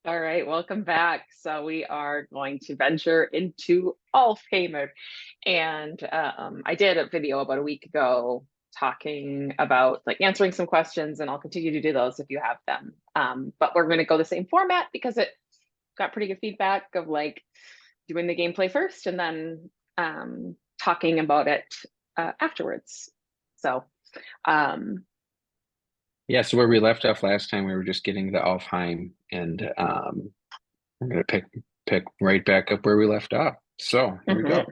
All right, welcome back. So we are going to venture into Álfheimr. And I did a video about a week ago talking about like answering some questions, and I'll continue to do those if you have them. But we're going to go the same format because it got pretty good feedback of like doing the gameplay first and then talking about it afterwards. So um, Yeah, so where we left off last time, we were just getting the Alfheim, and we're gonna pick right back up where we left off. So here we go.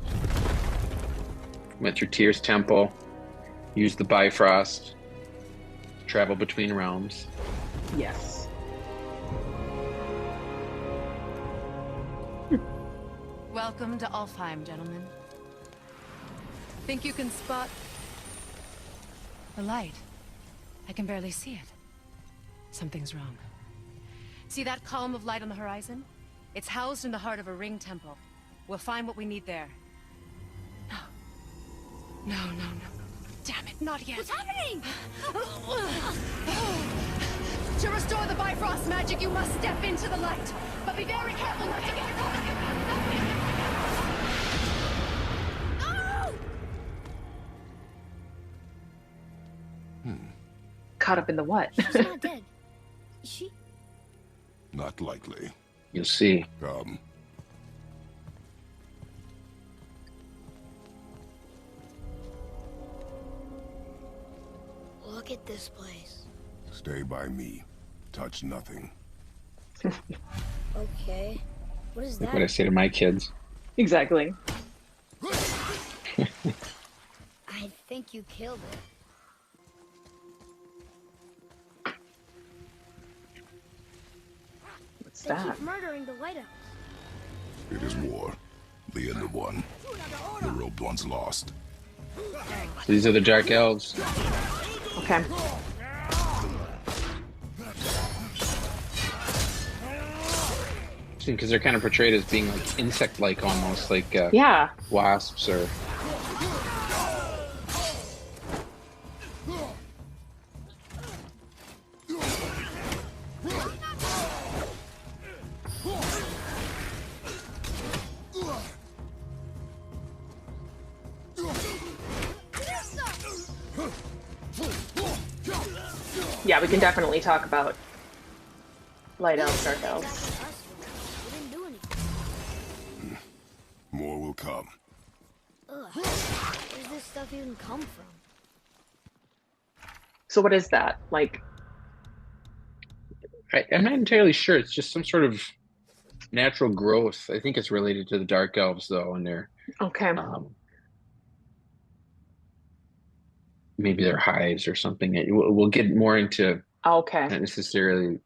mhm, Went through Tyr's temple, used the Bifrost, travel between realms. yes. Welcome to Alfheim, gentlemen. Think you can spot the light? I can barely see it. Something's wrong. See that column of light on the horizon? It's housed in the heart of a ring temple. We'll find what we need there. No. No, no, no. Damn it, not yet. What's happening? To restore the Bifrost magic, you must step into the light. But be very careful not to get caught. Caught up in the what? She's not dead. Is she? Not likely. You'll see. Come. Look at this place. Stay by me. Touch nothing. Okay. What is Like what I that? say to my kids. Exactly. I think you killed it. What's They that? keep murdering the White Elves. It is war. The end of one. The robed one's lost. These are the Dark Elves. Okay. Because they're kind of portrayed as being like insect-like almost, like Yeah. wasps or. Yeah, we can definitely talk about light elves, dark They got to elves. us. We didn't do anything. More will come. Ugh. Where does this stuff even come from? So what is that? Like, I'm not entirely sure. It's just some sort of natural growth. I think it's related to the Dark Elves though, and their okay. um, maybe their hives or something. We'll get more into Okay. not necessarily,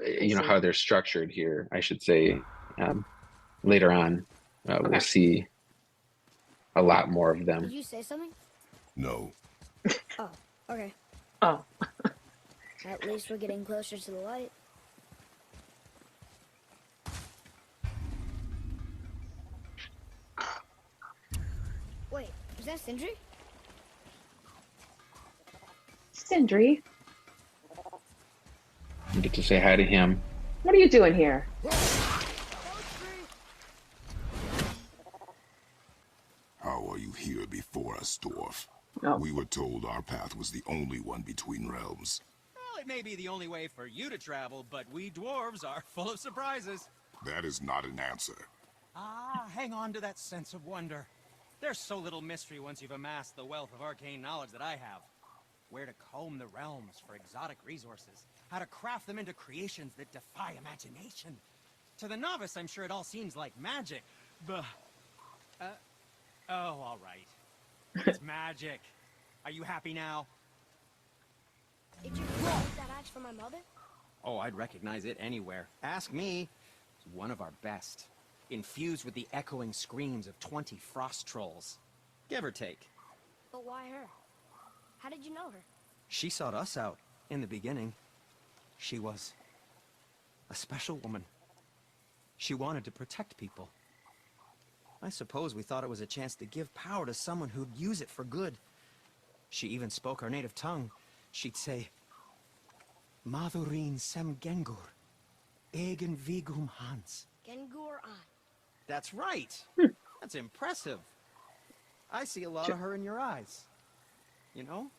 I see. how they're structured here, I should say. Um, Later on, we'll Okay. see a lot more of Did them. you say something? No. Oh, okay. Oh, At least we're getting closer to the light. Wait, is that Sindri? Sindri, You get to say hi to him. what are you doing here? How are you here before us, dwarf? Oh, We were told our path was the only one between realms. Well, it may be the only way for you to travel, but we dwarves are full of surprises. That is not an answer. Ah, hang on to that sense of wonder. There's so little mystery once you've amassed the wealth of arcane knowledge that I have. Where to comb the realms for exotic resources, how to craft them into creations that defy imagination. To the novice, I'm sure it all seems like magic, but... oh, all right. It's magic. Are you happy now? Did you get that axe from my mother? Oh, I'd recognize it anywhere. Ask me. It's one of our best. Infused with the echoing screams of 20 frost trolls. Give or take. But why her? How did you know her? She sought us out in the beginning. She was a special woman. She wanted to protect people. I suppose we thought it was a chance to give power to someone who'd use it for good. She even spoke our native tongue. She'd say, Madurin sem gengur. Egen Vigum Hans. Gengur on. That's right. That's impressive. I see a lot Sure. of her in your eyes. You know?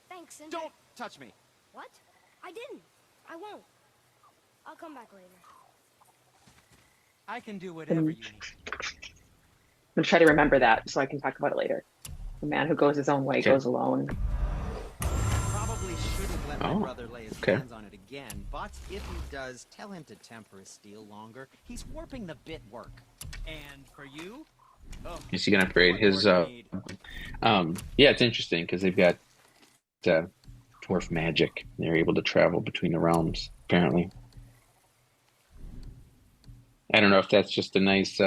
Thanks, Cinder. Don't touch me. What? I didn't. I won't. I'll come back later. I can do whatever you need. I'm gonna try to remember that so I can talk about it later. The man who goes his own way Okay. goes alone. Probably shouldn't let my Oh, brother lay his okay. hands on it again, but if he does, tell him to temper his steel longer. He's warping the bit work. And for you? Oh, Is he gonna upgrade what his? more do you need? Yeah, it's interesting because they've got dwarf magic. They're able to travel between the realms. Apparently, I don't know if that's just a nice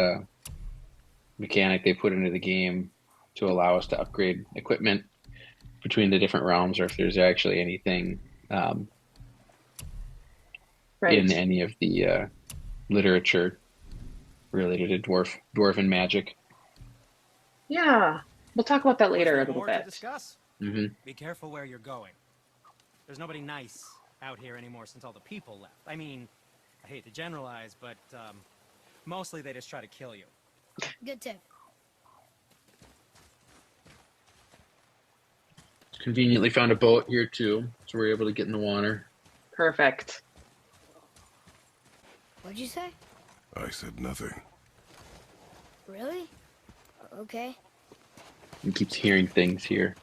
mechanic they put into the game to allow us to upgrade equipment between the different realms, or if there's actually anything Right. in any of the literature related to dwarven magic. Yeah. We'll talk about that Was later there a little more to bit. discuss? Hmm. Be careful where you're going. There's nobody nice out here anymore since all the people left. I mean, I hate to generalize, but mostly they just try to kill you. Good tip. Conveniently found a boat here too, so we're able to get in the water. Perfect. What'd you say? I said nothing. Really? Okay. He keeps hearing things here.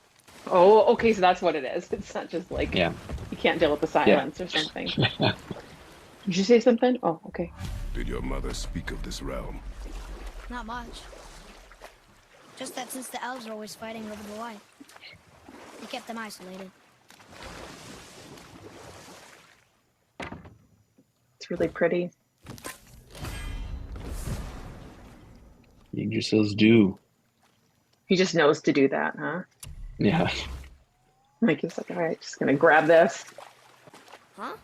Oh, okay, so that's what it is. It's not just like Yeah. you can't deal with the silence or something. Did you say something? Oh, okay. Did your mother speak of this realm? Not much. Just that since the elves are always fighting over the light, they kept them isolated. It's really pretty. Yggdrasil's due. He just knows to do that, huh? Yeah. Like he's like, all right, just gonna grab this. Huh?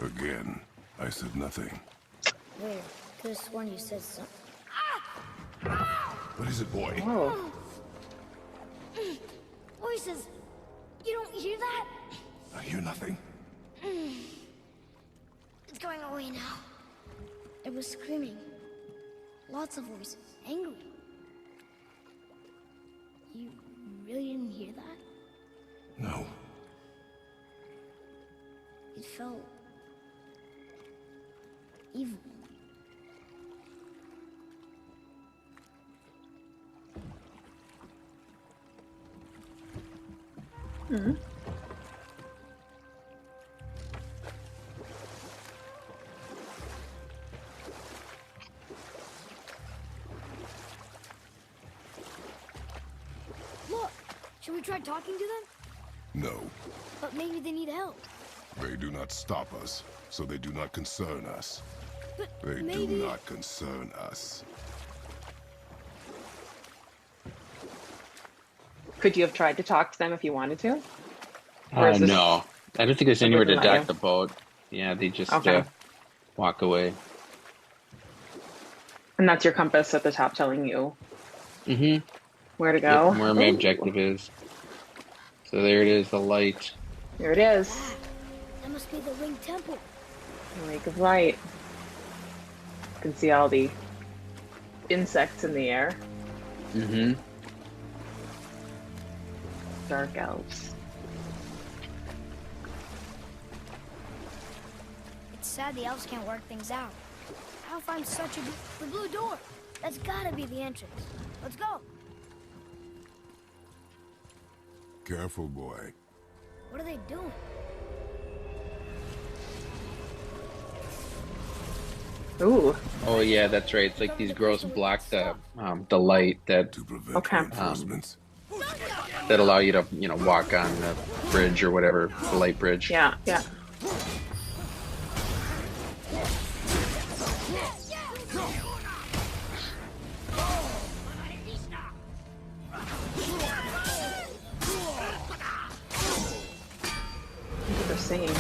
Again, I said nothing. Weird. Could've sworn you said something. What is it, boy? Oh, Voices! You don't hear that? I hear nothing. It's going away now. It was screaming. Lots of voices. Angry. You really didn't hear that? No. It felt evil. Look! Should we try talking to them? No. But maybe they need help. They do not stop us, so they do not concern us. But They maybe... do not concern us. could you have tried to talk to them if you wanted to? Or is this- No, I don't think there's Or anywhere to doesn't let dock you? the boat. Yeah, they just Okay. walk away. And that's your compass at the top telling you Mm-hmm. where to go. Where my Ooh, objective is. So there it is, the light. there it is. Ah, that must be the winged temple. The Lake of Light. You can see all the insects in the air. Mm-hmm. Dark elves. It's sad the elves can't work things out. Alfheim's such a... The blue door! That's gotta be the entrance. Let's go! Careful, boy. What are they doing? Ooh, Oh yeah, that's right. It's like these girls block the light that To prevent Okay. reinforcements. allow you to walk on the bridge or whatever, the light bridge. yeah, yeah. Look what they're singing.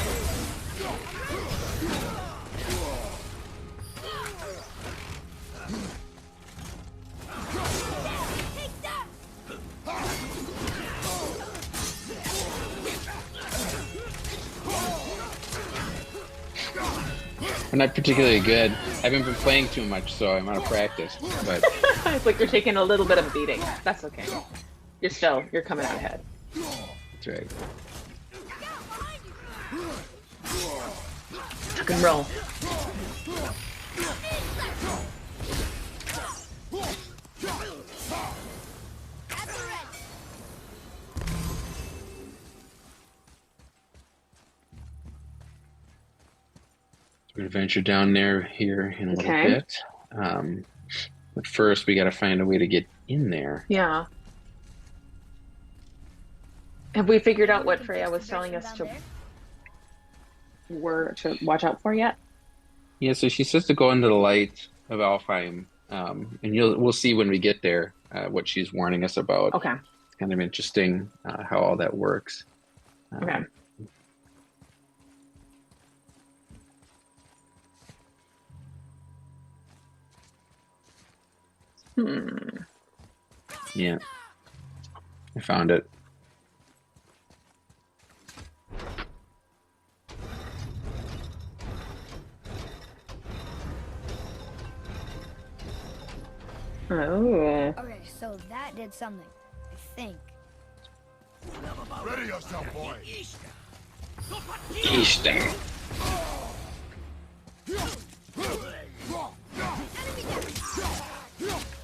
I'm not particularly good. I haven't been playing too much, so I'm out of practice. But It's like you're taking a little bit of a beating. That's okay. You're coming out ahead. that's right. Tuck and roll. We're gonna venture down there here in a little Okay. bit. But first, we got to find a way to get in there. Yeah. Have we figured out Anyone what can Freya fix was the telling dirt us from down to watch out for yet? Yeah, so she says to go into the light of Alfheim, and we'll see when we get there what she's warning us about. Okay. It's kind of interesting how all that works. Okay. Yeah, I found it. Oh. Okay, so that did something, I think. Ready yourself, boy. Easter.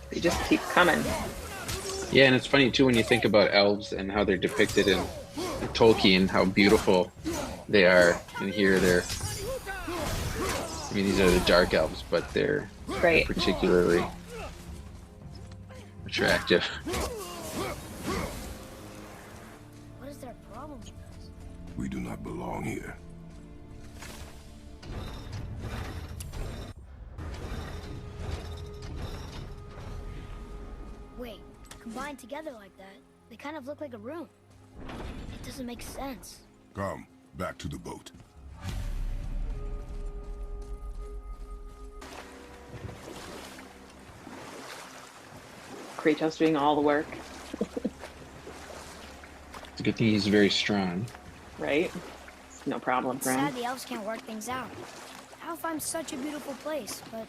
They just keep coming. Yeah, and it's funny too when you think about elves and how they're depicted in Tolkien, how beautiful they are. And here I mean, these are the dark elves, but they're Right. particularly attractive. What is their problem with us? We do not belong here. Wait, combined together like that, they kind of look like a room. It doesn't make sense. Come, back to the boat. Kratos doing all the work, It's a good thing he's very strong. right? It's no problem It's for him. sad the elves can't work things out. Alfheim's such a beautiful place, but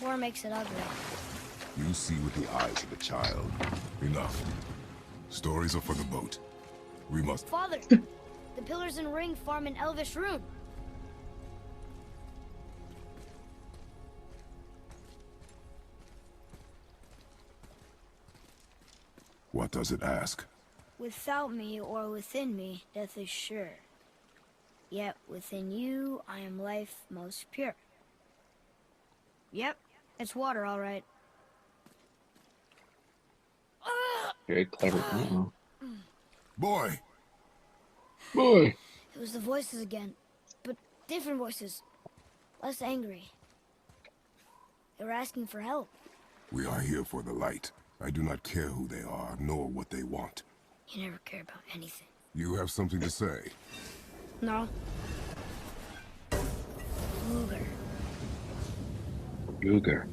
war makes it ugly. You see with the eyes of a child. Enough. Stories are for the boat. We must... Father, the pillars and ring form an elvish rune. What does it ask? Without me or within me, death is sure. Yet within you, I am life most pure. Yep, it's water, all right. Very clever. Uh-oh. Boy! Boy. It was the voices again, but different voices. Less angry. They were asking for help. We are here for the light. I do not care who they are, nor what they want. You never care about anything. You have something to say? No? Luger. Luger.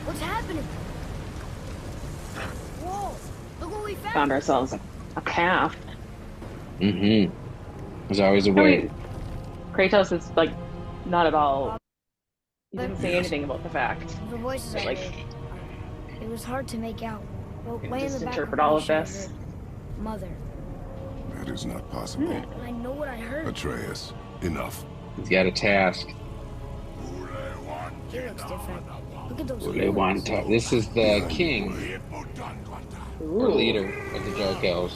What's happening? Whoa! Look what we found! Found ourselves a calf. Mm-hmm. There's always a I way. mean, Kratos is like not at all. He didn't say anything about the fact. The voices I Like- heard. It was hard to make out. But You way in just the back interpret of all my of this. heard Mother. That is not possible. But I know what I heard. Atreus, enough. He's got a task. He looks different. Look at those They want horns. to. This is the king, or Ooh. leader of the Dark Elves.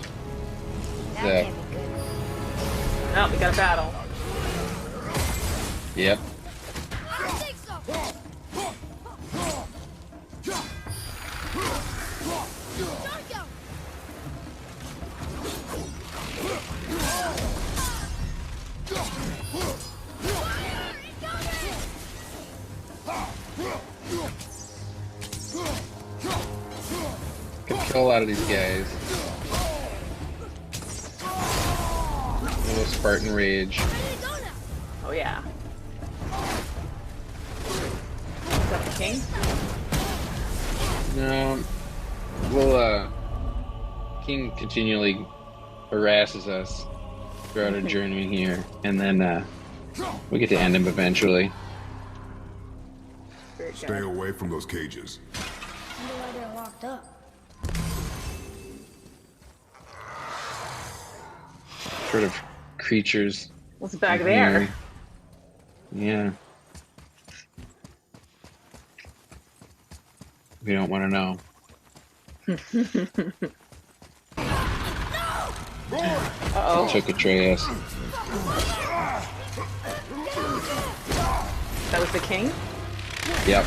That The- can't be good. Oh, we got a battle. Yep. I think so! Could kill a lot of these guys. A little Spartan rage. Oh yeah. Is that the king? No. Well, King continually harasses us. throughout our journey here, and then we get to end him eventually. Very Stay good. away from those cages. Wonder why they're locked up. Sort of creatures. What's back in there? here. Yeah. We don't want to know. Uh-oh. Took Atreus. That was the king? Yep.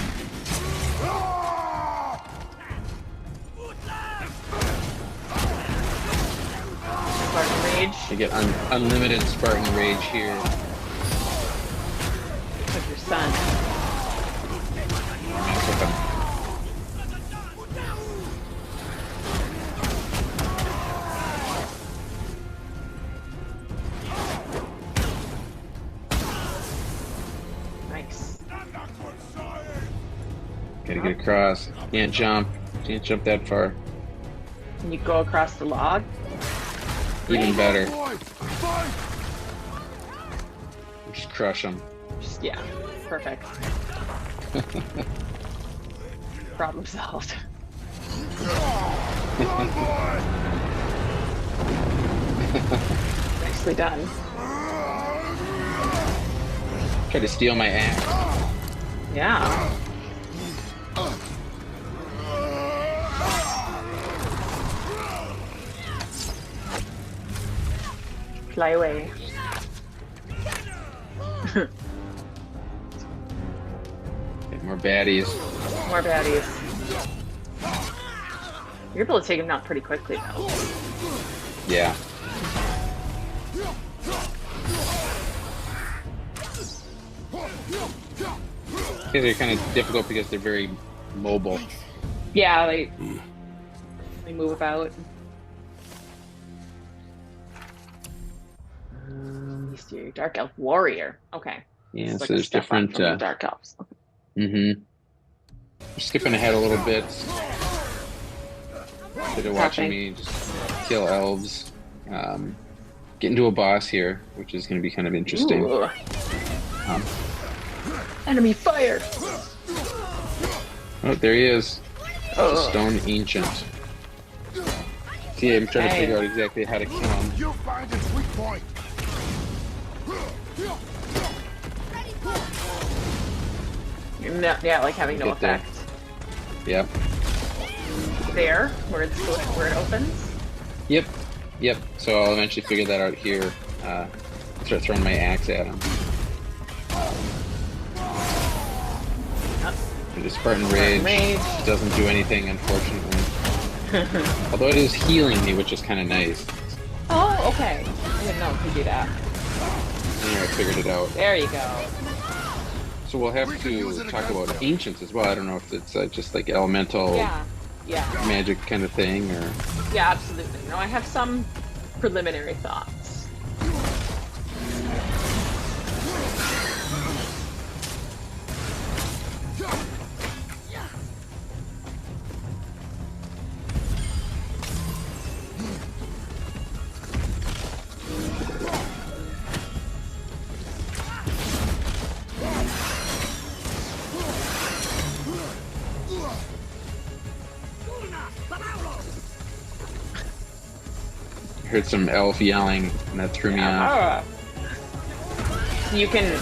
Spartan Rage. You get unlimited Spartan rage here. Took your son. Took him. Nice. Gotta get across. Can't jump. Can't jump that far. Can you go across the log? Even better. Just crush them. Just, yeah. Perfect. Problem solved. Nicely done. Try to steal my axe. Yeah. Fly away. Get more baddies. More baddies. You're able to take him out pretty quickly, though. Yeah. These are kind of difficult because they're very mobile. Yeah, they move about. Mysterious Dark Elf Warrior. Okay. Yeah, It's so like a there's step up different. from the Dark Elves. Mm-hmm. Skipping ahead a little bit. Instead of watching me just kill elves. Get into a boss here, which is going to be kind of interesting. Ooh. Um, Enemy fire! oh, there he is. Oh. The stone ancient. See, I'm trying to Okay. figure out exactly how to kill him. You find its weak point. No, yeah, like having no Get there. effect. Yep. There, where it opens. Yep. Yep. So I'll eventually figure that out here. Start throwing my axe at him. The Spartan Rage doesn't do anything, unfortunately. Although it is healing me, which is kind of nice. Oh, okay. I didn't know it could do that. Anyway, I figured it out. There you go. So we'll have to talk about ancients as well. I don't know if it's just like elemental Yeah. Yeah. magic kind of thing, or Yeah, absolutely. No, I have some preliminary thoughts. I heard some elf yelling, and that threw me off. You can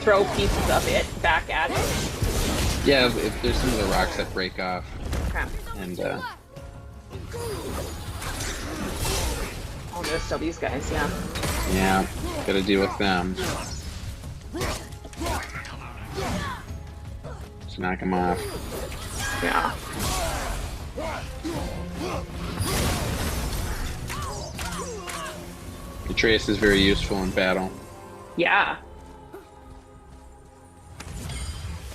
throw pieces of it back at it. Yeah, if there's some of the rocks that break off, Okay. and Oh, there's still these guys, yeah. yeah, gotta deal with them. Just knock them off. Yeah. Atreus is very useful in battle. Yeah.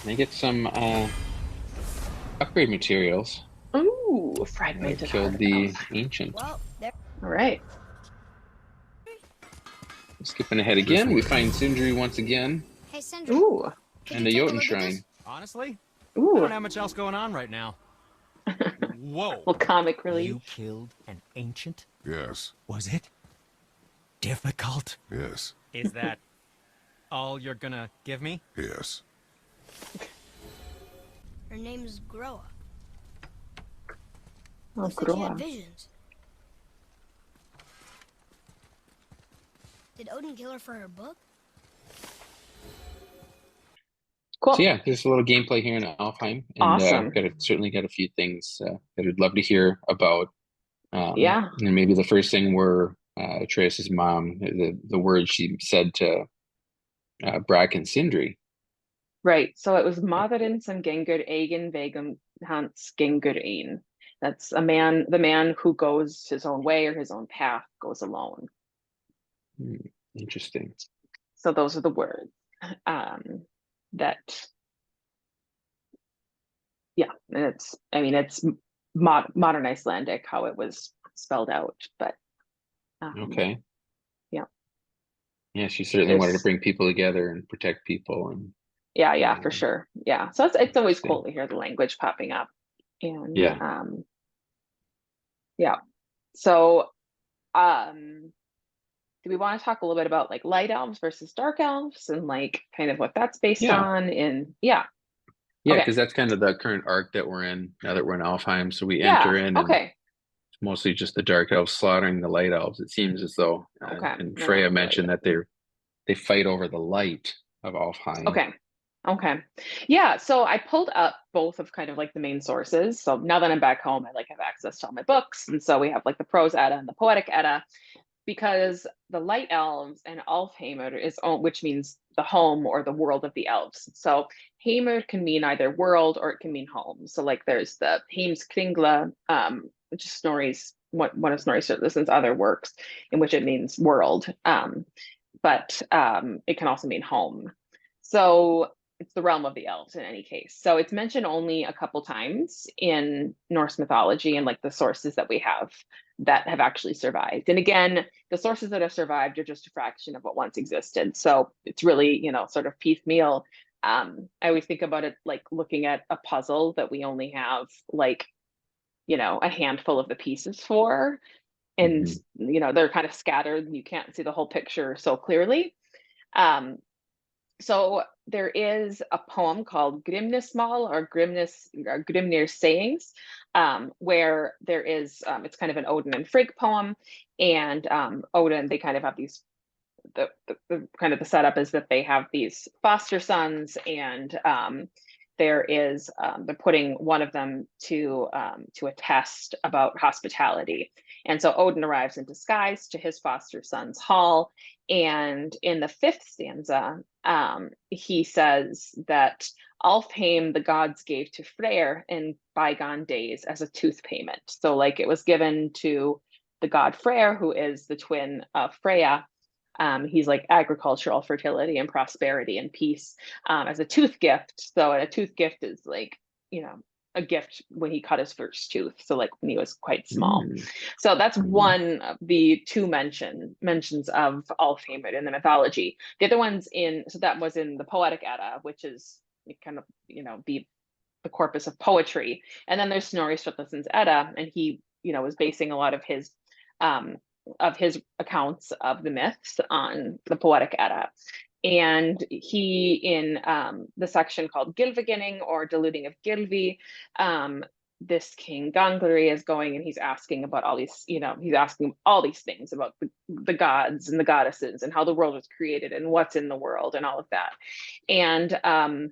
And I get some upgrade materials. Ooh, I fragmented. killed heart. the ancient. Well, there. All right. Skipping ahead again, we find Sindri once again, Hey, Sindri. Ooh. could and you the take a Jotun look at Shrine. this? Honestly, I Ooh. don't have much else going on right now. Whoa. Well, comic relief. You killed an ancient? Yes. Was it difficult? Yes. Is that all you're gonna give me? Yes. Her name's Groa. Oh, Who said she had Groa. visions? Did Odin kill her for her book? So Cool. yeah, there's a little gameplay here in Alfheim, and Awesome. certainly got a few things that I'd love to hear about. Yeah. And maybe the first thing were Atreus's mom, the words she said to Brack Sindri. Right. So it was Motherinn som gengur eigin vegum hans gengur ein. That's the man who goes his own way or his own path goes alone. Hmm, interesting. So those are the words that, yeah, and it's modern Icelandic how it was spelled out, but Okay. yeah, Yeah, she certainly wanted to there's, bring people together and protect people, and yeah, for uh, sure. Yeah. So it's always cool interesting. to hear the language popping up. And Yeah. yeah. So um do we want to talk a little bit about like light elves versus dark elves and like kind of what that's based Yeah. on? And yeah. Yeah, Okay. because that's kind of the current arc that we're in now that we're in Alfheim. So we enter Yeah. in, and Okay. it's mostly just the dark elves slaughtering the light elves. It seems as though, Okay. and They're not Freya really light mentioned that elves. they fight over the light of Alfheim. Okay. Okay. Yeah. So I pulled up both of kind of like the main sources. So now that I'm back home, I like have access to all my books. And so we have like the prose Edda and the poetic Edda, because the light elves and Alfheimr which means the home or the world of the elves. So Heimr can mean either world or it can mean home. So like there's the Heimskringla, which is one of Snorri Sturluson's other works, in which it means world. But it can also mean home. So it's the realm of the elves in any case. So it's mentioned only a couple times in Norse mythology and like the sources that we have that have actually survived. And again, the sources that have survived are just a fraction of what once existed. So it's really, sort of piecemeal. I always think about it like looking at a puzzle that we only have like, a handful of the pieces for. And, Hmm. they're kind of scattered and you can't see the whole picture so clearly. So there is a poem called Grimnismal or Grimnir Sayings, where there is it's kind of an Odin and Frigg poem, and Odin, they kind of have these the kind of the setup is that they have these foster sons, and they're putting one of them to a test about hospitality. And so Odin arrives in disguise to his foster son's hall, and in the fifth stanza he says that Alfheim the gods gave to Freyr in bygone days as a tooth payment. So like it was given to the god Freyr, who is the twin of Freya. He's like agricultural fertility and prosperity and peace, as a tooth gift. So a tooth gift is like, a gift when he cut his first tooth. So like when he was quite small. Hmm. So that's Hmm. one of the two mentions of Alfheim in the mythology. The other ones so that was in the Poetic Edda, which is kind of, the corpus of poetry. And then there's Snorri Sturluson's Edda, and he, was basing a lot of his accounts of the myths on the Poetic Edda. And he, in the section called Gylfaginning or Deluding of Gylfi, this King Gangleri is going and he's asking about all these, he's asking all these things about the gods and the goddesses and how the world was created and what's in the world and all of that. And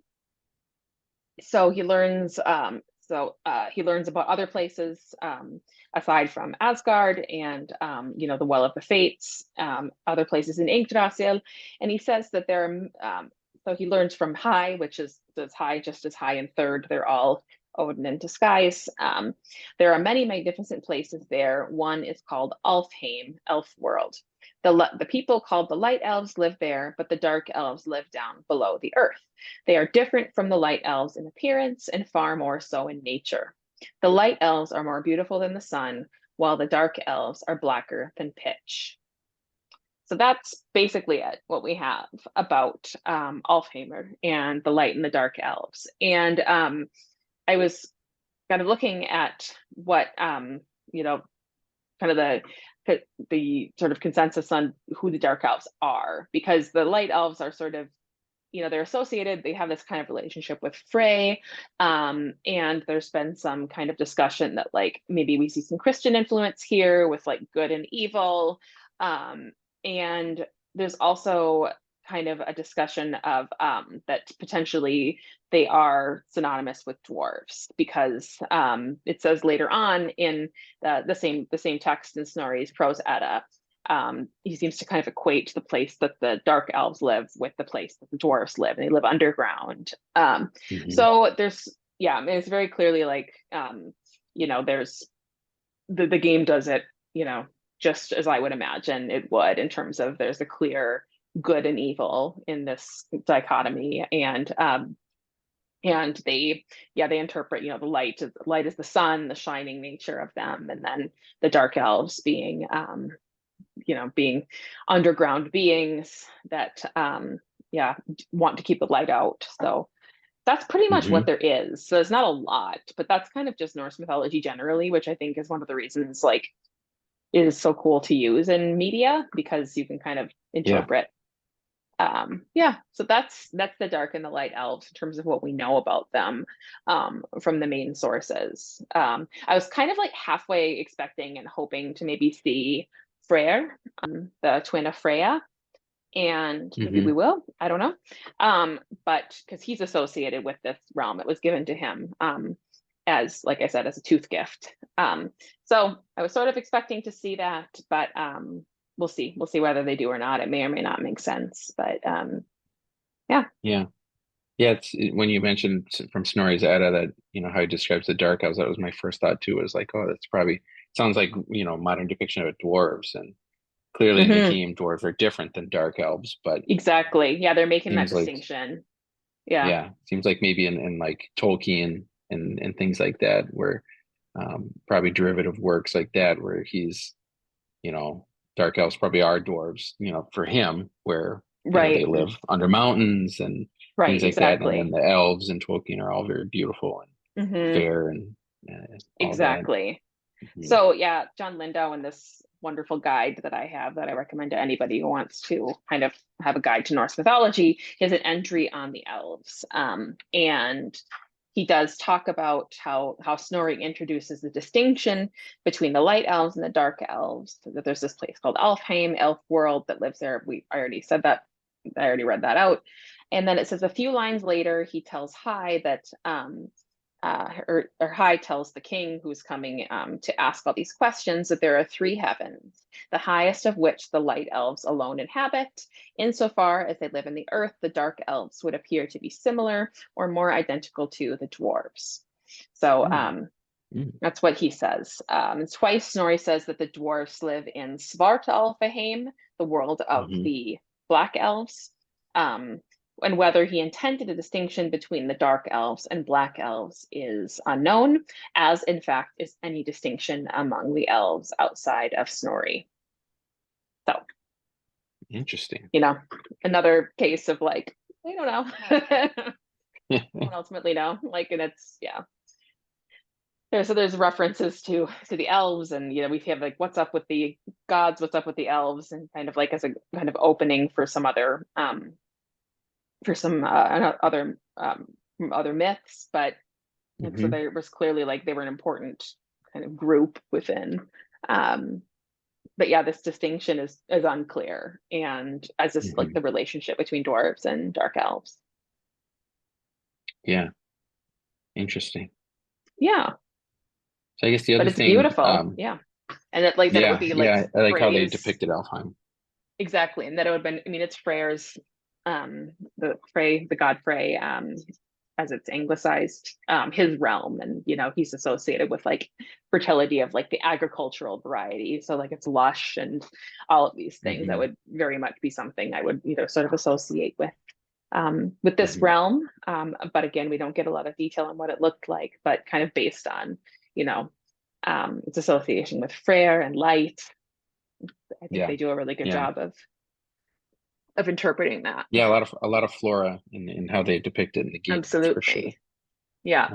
so he learns about other places, aside from Asgard and the Well of the Fates, other places in Yggdrasil. And he says that so he learns from High, which is High just as High and Third, they're all Odin in disguise. There are many magnificent places there. One is called Alfheim, Elf World. The people called the Light Elves live there, but the Dark Elves live down below the earth. They are different from the Light Elves in appearance and far more so in nature. The Light Elves are more beautiful than the sun, while the Dark Elves are blacker than pitch. So that's basically it, what we have about Alfheimr and the Light and the Dark Elves. And I was kind of looking at what, kind of the sort of consensus on who the dark elves are, because the light elves are sort of, they're associated, they have this kind of relationship with Frey. And there's been some kind of discussion that like maybe we see some Christian influence here with like good and evil. And there's also kind of a discussion of that potentially they are synonymous with dwarves, because it says later on in the same text in Snorri's Prose Edda, he seems to kind of equate the place that the dark elves live with the place that the dwarves live, and they live underground. So there's, I mean, it's very clearly like, there's the game does it, just as I would imagine it would, in terms of there's a clear good and evil in this dichotomy, and they interpret, the light is the sun, the shining nature of them, and then the dark elves being being underground beings that want to keep the light out. So that's pretty much what there is. So there's not a lot, but that's kind of just Norse mythology generally, which I think is one of the reasons like it is so cool to use in media, because you can kind of interpret. So that's the dark and the light elves in terms of what we know about them from the main sources. I was kind of like halfway expecting and hoping to maybe see Freyr, the twin of Freya, and maybe we will, I don't know, but because he's associated with this realm, it was given to him as, like I said, as a tooth gift. So I was sort of expecting to see that, but we'll see whether they do or not. It may or may not make sense, but it's when you mentioned from Snorri's Edda that how he describes the dark elves, that was my first thought too. Was like, oh, that's probably sounds like modern depiction of dwarves, and clearly in the game dwarves are different than dark elves, but exactly, they're making that like, distinction. Seems like maybe in like Tolkien and things like that, where probably derivative works like that, where he's dark elves probably are dwarves, for him, where they live under mountains and things like that, and then the elves in Tolkien are all very beautiful and fair and exactly. So John Lindau, in this wonderful guide that I have that I recommend to anybody who wants to kind of have a guide to Norse mythology, he has an entry on the elves, and he does talk about how Snorri introduces the distinction between the light elves and the dark elves. That there's this place called Alfheim, elf world, that lives there. I already said that. I already read that out. And then it says a few lines later, he tells Hai that, or Hai tells the king who's coming to ask all these questions, that there are three heavens, the highest of which the light elves alone inhabit. Insofar as they live in the earth, the dark elves would appear to be similar or more identical to the dwarves. So that's what he says. Twice Snorri says that the dwarves live in Svartalfheim, the world of the black elves. And whether he intended a distinction between the dark elves and black elves is unknown, as in fact is any distinction among the elves outside of Snorri. So interesting. Another case of like, I don't know. Won't ultimately know. Like, and it's there's references to the elves, and we have like what's up with the gods, what's up with the elves, and kind of like as a kind of opening for some other other myths, but so there was clearly like they were an important kind of group within. But this distinction is unclear, and as this like the relationship between dwarves and dark elves. Yeah, interesting. Yeah. So I guess the other it's thing, beautiful. And that like that it would be like I like how they depicted Alfheim. Exactly, and that it would have been. I mean, it's Freyr's. The god Frey, as it's anglicized, his realm, and he's associated with like fertility of like the agricultural variety, so like it's lush and all of these things. That would very much be something I would sort of associate with this realm, but again, we don't get a lot of detail on what it looked like, but kind of based on its association with Freyr and light. I think they do a really good job of interpreting that. A lot of flora in how they depict it in the game. Absolutely. For sure. Yeah.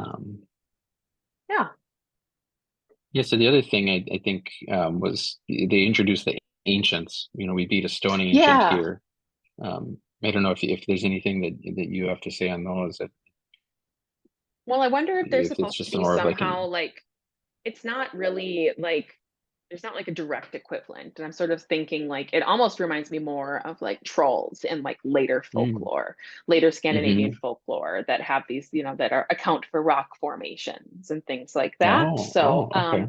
Yeah, so the other thing I think was they introduced the ancients. We beat a stone ancient Yeah. here. I don't know if there's anything that you have to say on those. Well, I wonder if there's If it's supposed to just be more of like somehow an. like it's not really like there's not like a direct equivalent. And I'm sort of thinking like it almost reminds me more of like trolls in like later Mm, folklore, later Scandinavian hmm. folklore that have these, that are account for rock formations and things like that. So, Oh, okay.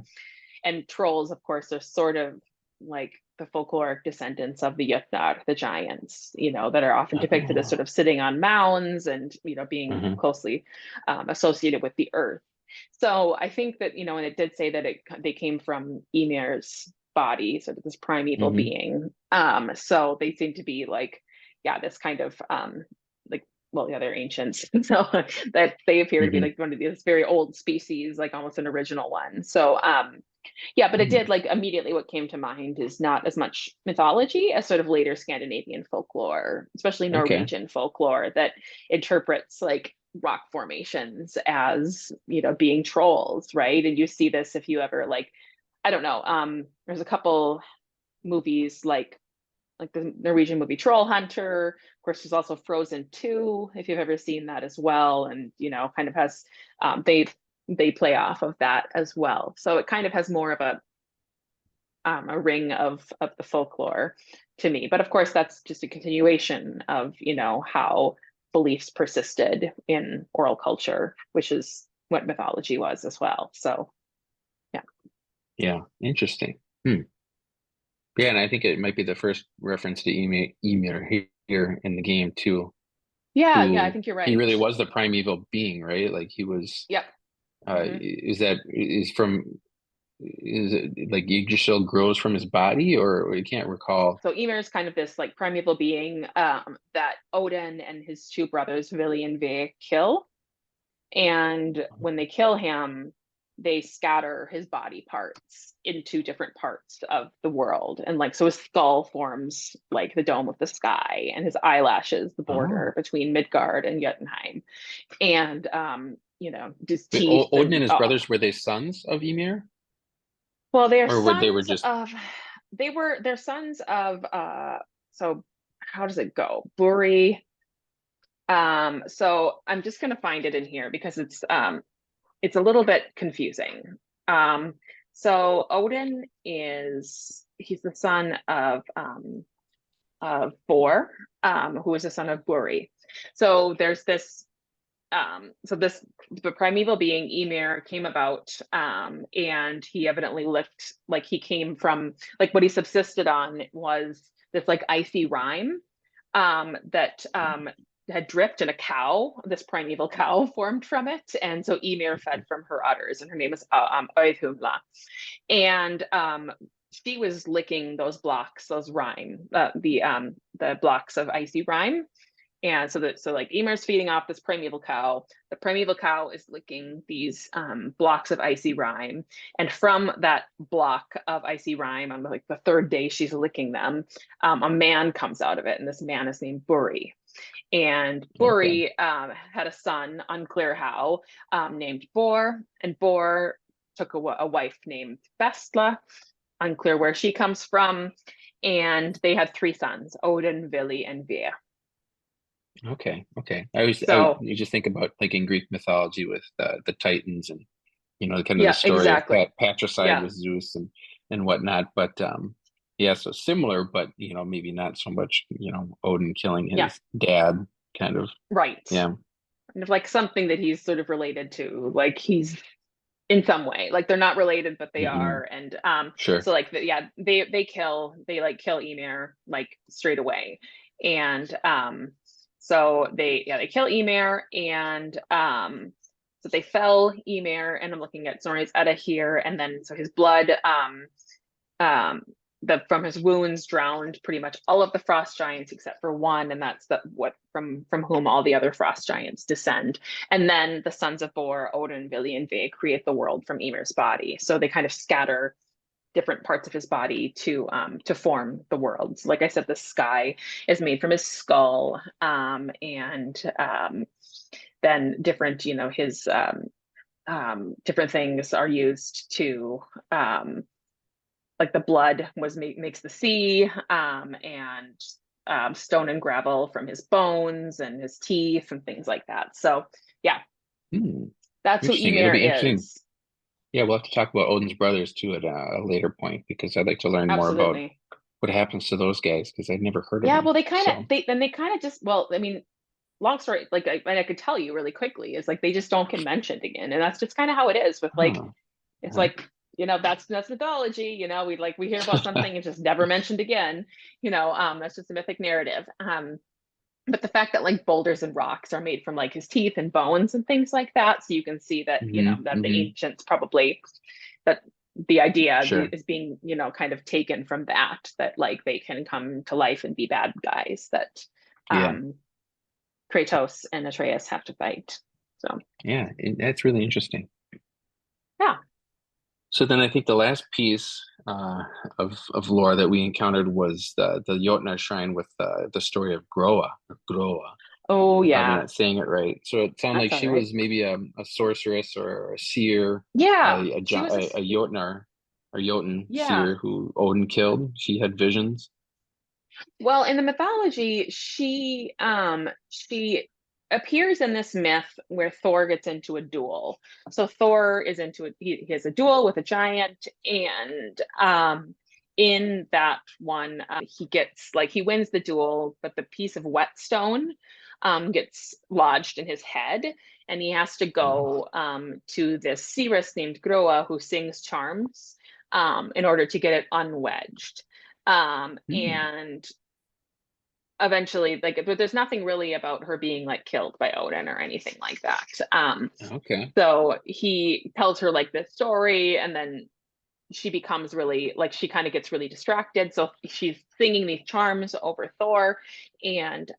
and trolls, of course, are sort of like the folkloric descendants of the Jötnar, the giants, that are often depicted as sort Oh, of sitting on mounds and, being hmm. closely associated with the earth. So I think that, and it did say that they came from Ymir's body, sort of this primeval Hmm. being. So they seem to be like, yeah, this kind of like, well, yeah, they're ancients. So that they appear to be Hmm. like one of these very old species, like almost an original one. So yeah, but it did like immediately what came to mind is not as much mythology as sort of later Scandinavian folklore, especially Okay. Norwegian folklore that interprets like rock formations as, being trolls, right? And you see this if you ever like, I don't know, there's a couple movies like the Norwegian movie Troll Hunter. Of course, there's also Frozen 2, if you've ever seen that as well. And, kind of has they play off of that as well. So it kind of has more of a ring of the folklore to me. But of course, that's just a continuation of, how beliefs persisted in oral culture, which is what mythology was as well. So yeah. Yeah, interesting. Yeah, and I think it might be the first reference to Ymir here in the game too. Yeah, I Who think you're he right. really was the primeval being, right? Like he was. Yep. Hmm. Is it like Yggdrasil grows from his body, or you can't recall? So Ymir is kind of this like primeval being that Odin and his two brothers, Vili and Ve, kill. And when they kill him, they scatter his body parts into different parts of the world. And like, so his skull forms like the dome of the sky, and his eyelashes, the border Oh, between Midgard and Jotunheim. And, his wait, teeth Odin and, and his brothers, were they sons of Ymir, well, they are or they were sons just? of, they're sons of, so how does it go? Buri. So I'm just going to find it in here because it's a little bit confusing. Um, so Odin he's the son of Bor, who is the son of Buri. So there's this the primeval being Ymir came about, and he evidently looked like he came from like what he subsisted on was this like icy rime that had dripped, and a cow, this primeval cow, formed from it. And so Ymir fed from her udders, and her name is Auðhumla. And she was licking those blocks, those rime, the blocks of icy rime. And so like Emir's feeding off this primeval cow. The primeval cow is licking these blocks of icy rime. And from that block of icy rime, on like the third day she's licking them, a man comes out of it. And this man is named Buri. And Okay. Buri had a son, unclear how, named Bor. And Bor took a wife named Bestla, unclear where she comes from. And they had three sons, Odin, Vili, and Ve. Okay. Okay. I would So you just think about like in Greek mythology with the Titans and kind of the yeah, story of exactly. patricide Yeah, with Zeus and whatnot. But yeah, so similar, but maybe not so much. Odin killing yeah, his dad, kind of. right. Yeah. And if like something that he's sort of related to, like he's in some way, like they're not related, but they Hmm. are. And Sure. so like yeah, they like kill Ymir like straight away. And so they kill Ymir, and so they fell Ymir, and I'm looking at Snorri's Edda here, and then so his blood um from his wounds drowned pretty much all of the frost giants except for one, and that's the what from whom all the other frost giants descend. And then the sons of Bor, Odin, Vili, and Ve, create the world from Ymir's body. So they kind of scatter different parts of his body to form the worlds. Like I said, the sky is made from his skull, and then different, his different things are used to like the blood makes the sea, and stone and gravel from his bones and his teeth and things like that. So yeah, Hmm. that's who Interesting. It'll Ymir be interesting. is. Yeah, we'll have to talk about Odin's brothers too at a later point because I'd like to learn more about Absolutely. what happens to those guys because I've never heard of Yeah, them. well, they kind of So, they kind of just, well, I mean, long story, like I could tell you really quickly, is like they just don't get mentioned again, and that's just kind of how it is with like, huh. it's Uh-huh. like, that's mythology, we hear about something and just never mentioned again, that's just a mythic narrative. But the fact that like boulders and rocks are made from like his teeth and bones and things like that, so you can see that, that the Hmm. ancients probably, that the idea Sure. is being, kind of taken from that like they can come to life and be bad guys that Yeah. um Kratos and Atreus have to fight. So Yeah. That's really interesting. yeah. So then I think the last piece of lore that we encountered was the Jotnar shrine with the story of Groa. Groa. Oh I'm probably yeah, not saying it right. So it sounded like that's all she right. was maybe a sorceress or a seer, Yeah, she was a Jotnar or Jotun yeah. seer who Odin killed. She had visions. Well, in the mythology, she appears in this myth where Thor gets into a duel. So Thor is into it, he has a duel with a giant, and in that one, he wins the duel, but the piece of whetstone gets lodged in his head, and he has to Oh. go to this seeress named Groa who sings charms in order to get it unwedged. Hmm. And eventually, like, but there's nothing really about her being like killed by Odin or anything like that. Okay. So he tells her like this story, and then she becomes really like, she kind of gets really distracted. So she's singing these charms over Thor, and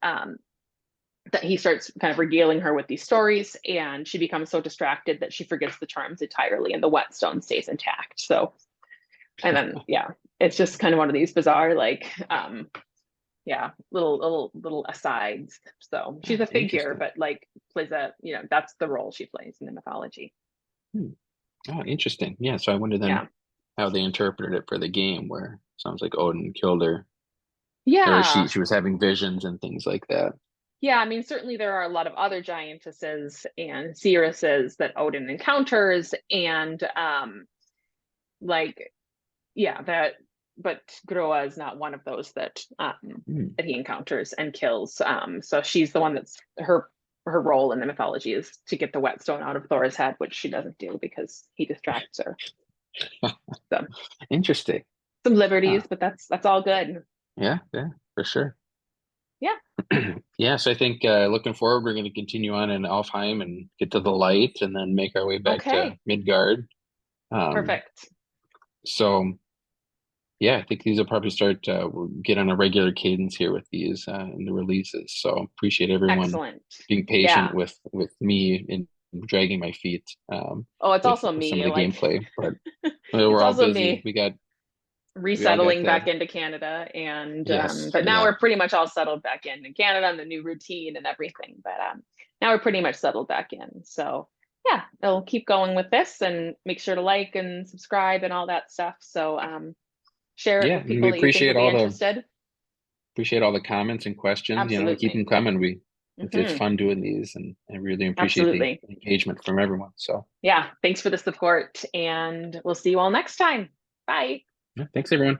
that he starts kind of regaling her with these stories, and she becomes so distracted that she forgets the charms entirely, and the whetstone stays intact. So, and then yeah, it's just kind of one of these bizarre like yeah, little asides. So she's Ah, a figure, interesting. but like plays a, that's the role she plays in the mythology. Hmm. Oh, interesting. Yeah. So I wonder then Yeah. how they interpreted it for the game, where it sounds like Odin killed her, or Yeah. she was having visions and things like that. Yeah, I mean, certainly there are a lot of other giantesses and seeresses that Odin encounters, and like, yeah, that, but Groa is not one of those Hmm. that he encounters and kills. So she's the one that's her role in the mythology is to get the whetstone out of Thor's head, which she doesn't do because he distracts her. So Interesting. some Huh. liberties, but that's all good. Yeah, yeah, for sure. Yeah. Yeah, so I think looking forward, we're going to continue on in Alfheim and get to the light and then make our way back to Okay. Midgard. Um, Perfect. so yeah, I think these will probably start, we'll get on a regular cadence here with these and the releases. So appreciate everyone Excellent. being patient Yeah. with me and dragging my feet Oh, it's also with some of me. the Like gameplay, but it's we're all also busy. me We all got resettling back into Canada, and yes, but now yeah. we're pretty much all settled back in Canada and the new routine and everything. But now we're pretty much settled back in. So yeah, I'll keep going with this and make sure to like and subscribe and all that stuff. So share it Yeah, with and we people that you think would be interested. appreciate all the comments and questions. You know, keep them Absolutely. coming. It's Hmm. fun doing these, and I really appreciate the Absolutely. engagement from everyone. So, Yeah. Thanks for the support, and we'll see you all next time. Bye. yeah, thanks everyone.